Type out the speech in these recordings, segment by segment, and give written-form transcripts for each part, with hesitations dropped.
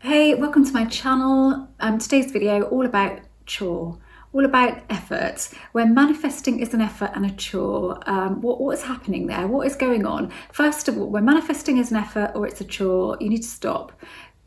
Hey, welcome to my channel. Today's video all about chore, all about effort. Where manifesting is an effort and a chore. What is happening there? What is going on? First of all, when manifesting is an effort or it's a chore, you need to stop.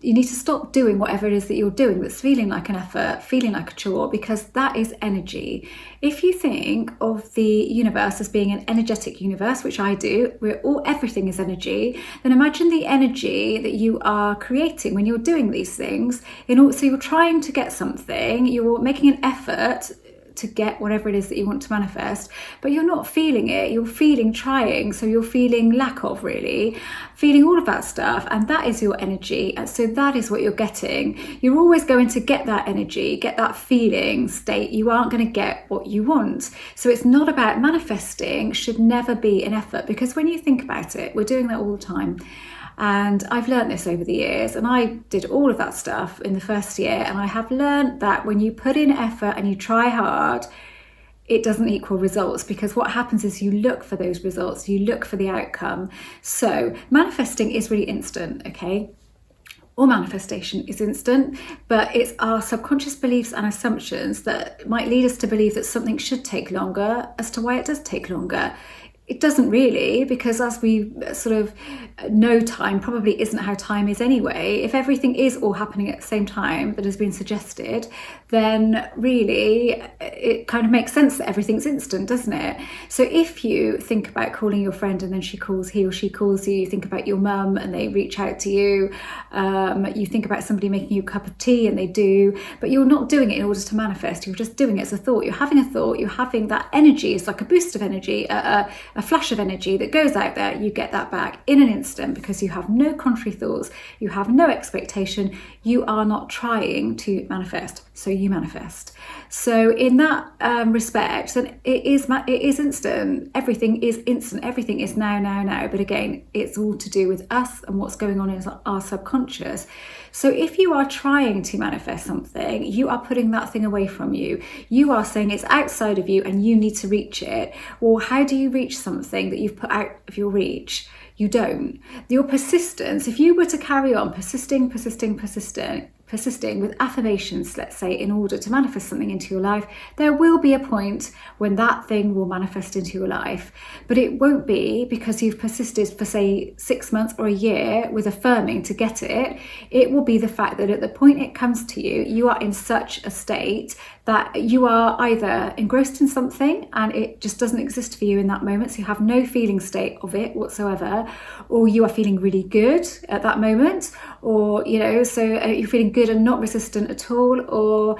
You need to stop doing whatever it is that you're doing that's feeling like an effort, feeling like a chore, because that is energy. If you think of the universe as being an energetic universe, which I do, where everything is energy, then imagine the energy that you are creating when you're doing these things. So you're trying to get something, you're making an effort to get whatever it is that you want to manifest, but you're not feeling it. You're feeling trying, so you're feeling lack of, really feeling all of that stuff, and that is your energy. And so that is what you're getting. You're always going to get that energy, get that feeling state. You aren't going to get what you want. So it's not about manifesting. Should never be an effort, because when you think about it, we're doing that all the time. And I've learned this over the years, and I did all of that stuff in the first year, and I have learned that when you put in effort and you try hard, it doesn't equal results, because what happens is you look for those results, you look for the outcome. So manifesting is really instant, okay? Or manifestation is instant, but it's our subconscious beliefs and assumptions that might lead us to believe that something should take longer as to why it does take longer. It doesn't really, because as we sort of know, time probably isn't how time is anyway. If everything is all happening at the same time that has been suggested, then really it kind of makes sense that everything's instant, doesn't it? So if you think about calling your friend and then he or she calls you, you think about your mum and they reach out to you, you think about somebody making you a cup of tea and they do, but you're not doing it in order to manifest. You're just doing it as a thought. You're having a thought, you're having that energy. It's like a boost of energy, a flash of energy that goes out there. You get that back in an instant because you have no contrary thoughts, you have no expectation, you are not trying to manifest, so you manifest. So in that respect, then it is instant. Everything is instant. Everything is now. But again, it's all to do with us and what's going on in our subconscious. So if you are trying to manifest something, you are putting that thing away from you. You are saying it's outside of you and you need to reach it. Well, how do you reach something that you've put out of your reach? You don't. Your persistence, if you were to carry on persisting with affirmations, let's say, in order to manifest something into your life, there will be a point when that thing will manifest into your life. But it won't be because you've persisted for, say, 6 months or a year with affirming to get it. It will be the fact that at the point it comes to you, you are in such a state that you are either engrossed in something and it just doesn't exist for you in that moment, so you have no feeling state of it whatsoever, or you are feeling really good at that moment, or so you're feeling good and not resistant at all, or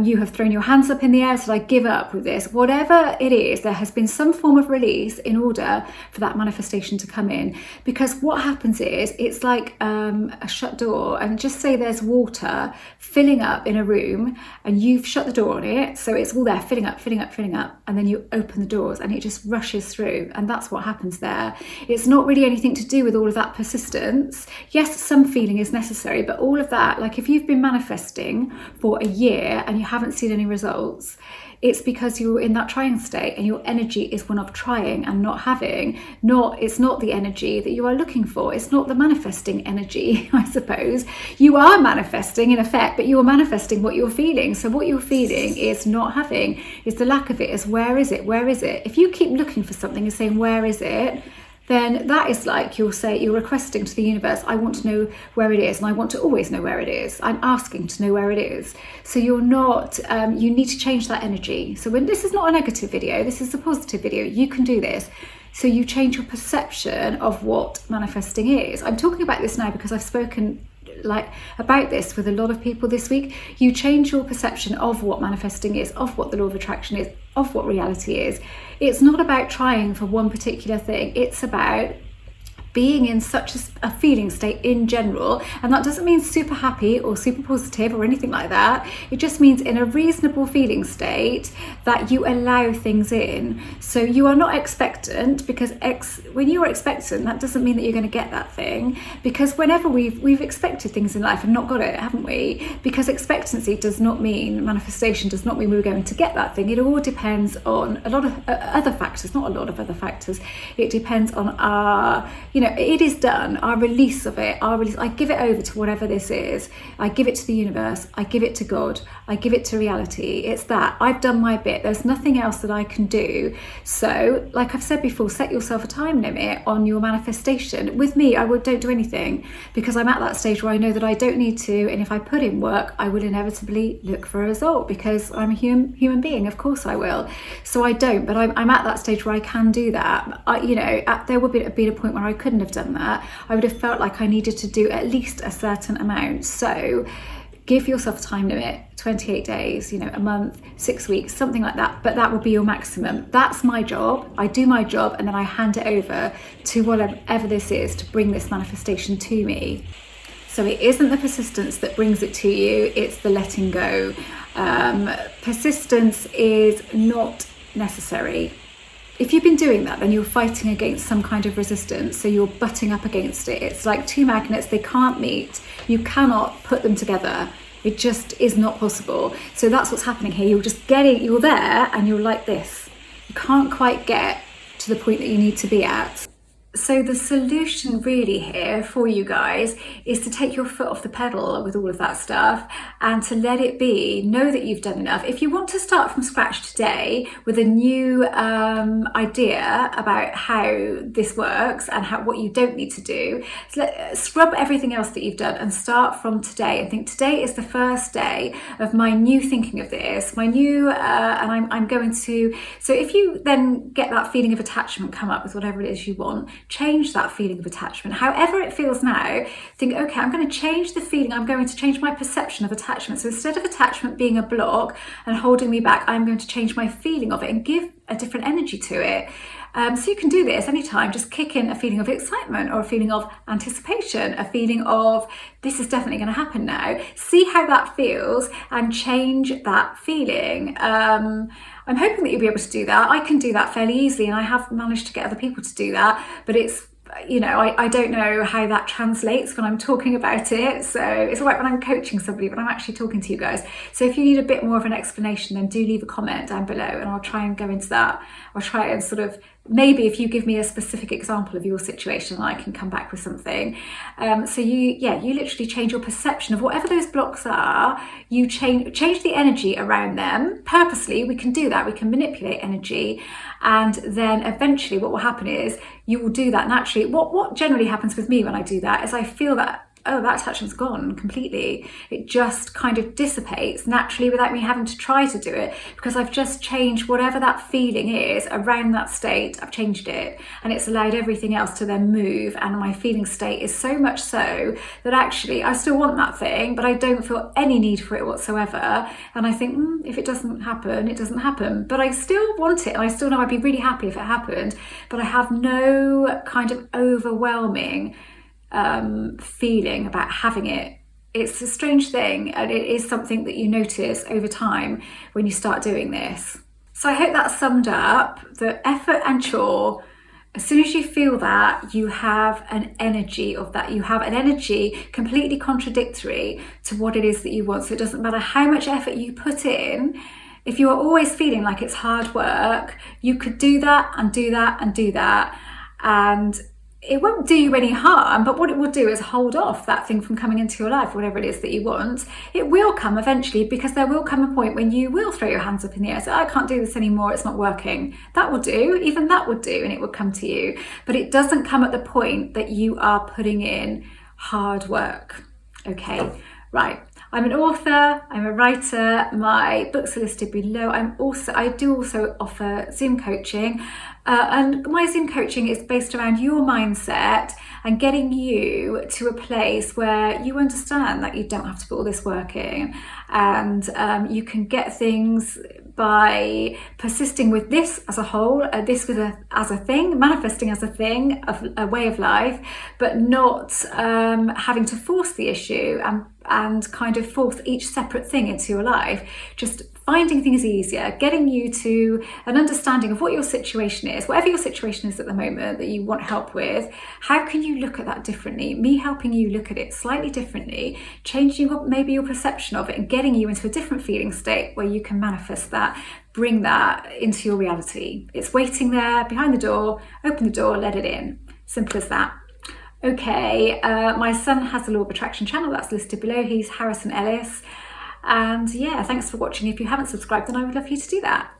you have thrown your hands up in the air, so I give up with this. Whatever it is, there has been some form of release in order for that manifestation to come in. Because what happens is, it's like a shut door, and just say there's water filling up in a room and you've shut the door on it, so it's all there filling up, and then you open the doors and it just rushes through, and that's what happens there. It's not really anything to do with all of that persistence. Yes, some feeling is necessary, but all of that, like if you've been manifesting for a year and you haven't seen any results, it's because you're in that trying state, and your energy is one of trying and not having. It's not the energy that you are looking for. It's not the manifesting energy, I suppose. You are manifesting in effect, but you're manifesting what you're feeling. So what you're feeling is not having, is the lack of it, is where is it? If you keep looking for something and saying, where is it? Then that is like you're requesting to the universe, I want to know where it is, and I want to always know where it is. I'm asking to know where it is. So you're not, you need to change that energy. So when this is not a negative video, this is a positive video, you can do this. So you change your perception of what manifesting is. I'm talking about this now because I've spoken about this with a lot of people this week. You change your perception of what manifesting is, of what the law of attraction is, of what reality is. It's not about trying for one particular thing. It's about being in such a feeling state in general, and that doesn't mean super happy or super positive or anything like that. It just means in a reasonable feeling state that you allow things in. So you are not expectant, because when you're expectant, that doesn't mean that you're going to get that thing, because whenever we've expected things in life and not got it, haven't we? Because expectancy does not mean manifestation, does not mean we're going to get that thing. It all depends on a lot of other factors, not a lot of other factors. It depends on our it is done. Our release of it, I give it over to whatever this is. I give it to the universe. I give it to God. I give it to reality. It's that. I've done my bit. There's nothing else that I can do. So, like I've said before, set yourself a time limit on your manifestation. With me, don't do anything, because I'm at that stage where I know that I don't need to. And if I put in work, I will inevitably look for a result, because I'm a human being. Of course I will. So I don't, but I'm at that stage where I can do that. There would be a point where I couldn't have done that. I would have felt like I needed to do at least a certain amount. So give yourself a time limit, 28 days, a month, 6 weeks, something like that. But that will be your maximum. That's my job. I do my job, and then I hand it over to whatever this is to bring this manifestation to me. So it isn't the persistence that brings it to you, it's the letting go. Persistence is not necessary. If you've been doing that, then you're fighting against some kind of resistance. So you're butting up against it. It's like two magnets, they can't meet. You cannot put them together. It just is not possible. So that's what's happening here. You're there and you're like this. You can't quite get to the point that you need to be at. So the solution really here for you guys is to take your foot off the pedal with all of that stuff and to let it be. Know that you've done enough. If you want to start from scratch today with a new idea about how this works and what you don't need to do, scrub everything else that you've done and start from today and think today is the first day of my new thinking of this, my new, and I'm going to, so if you then get that feeling of attachment come up with whatever it is you want, change that feeling of attachment. However it feels now, think, okay, I'm going to change the feeling. I'm going to change my perception of attachment. So instead of attachment being a block and holding me back, I'm going to change my feeling of it and give a different energy to it. So you can do this anytime. Just kick in a feeling of excitement or a feeling of anticipation, a feeling of this is definitely going to happen now. See how that feels and change that feeling. I'm hoping that you'll be able to do that. I can do that fairly easily, and I have managed to get other people to do that, but it's, I don't know how that translates when I'm talking about it. So it's all right when I'm coaching somebody, but I'm actually talking to you guys. So if you need a bit more of an explanation, then do leave a comment down below and I'll try and go into that. I'll try and sort of, maybe if you give me a specific example of your situation, I can come back with something. So you literally change your perception of whatever those blocks are. You change the energy around them purposely. We can do that. We can manipulate energy. And then eventually what will happen is you will do that naturally. What generally happens with me when I do that is I feel that, oh, that attachment's gone completely. It just kind of dissipates naturally without me having to try to do it, because I've just changed whatever that feeling is around that state. I've changed it, and it's allowed everything else to then move, and my feeling state is so much so that actually I still want that thing, but I don't feel any need for it whatsoever. And I think, if it doesn't happen, it doesn't happen, but I still want it, and I still know I'd be really happy if it happened, but I have no kind of overwhelming feeling about having it. It's a strange thing, and it is something that you notice over time when you start doing this. So I hope that summed up the effort and chore. As soon as you feel that, you have an energy of that. You have an energy completely contradictory to what it is that you want. So it doesn't matter how much effort you put in. If you are always feeling like it's hard work, you could do that and do that and do that, and it won't do you any harm, but what it will do is hold off that thing from coming into your life, whatever it is that you want. It will come eventually, because there will come a point when you will throw your hands up in the air and say, I can't do this anymore, it's not working. That will do, even that would do, and it would come to you. But it doesn't come at the point that you are putting in hard work. Okay, right. I'm an author, I'm a writer, my books are listed below. I do also offer Zoom coaching, and my Zoom coaching is based around your mindset and getting you to a place where you understand that you don't have to put all this work in, and you can get things by persisting with this as a whole, as a thing, manifesting as a thing, a way of life, but not having to force the issue and kind of force each separate thing into your life. Just finding things easier, getting you to an understanding of what your situation is, whatever your situation is at the moment that you want help with. How can you look at that differently? Me helping you look at it slightly differently, changing maybe your perception of it and getting you into a different feeling state where you can manifest that, bring that into your reality. It's waiting there behind the door. Open the door, let it in. Simple as that. Okay, my son has a Law of Attraction channel that's listed below. He's Harrison Ellis. And yeah, thanks for watching. If you haven't subscribed, then I would love you to do that.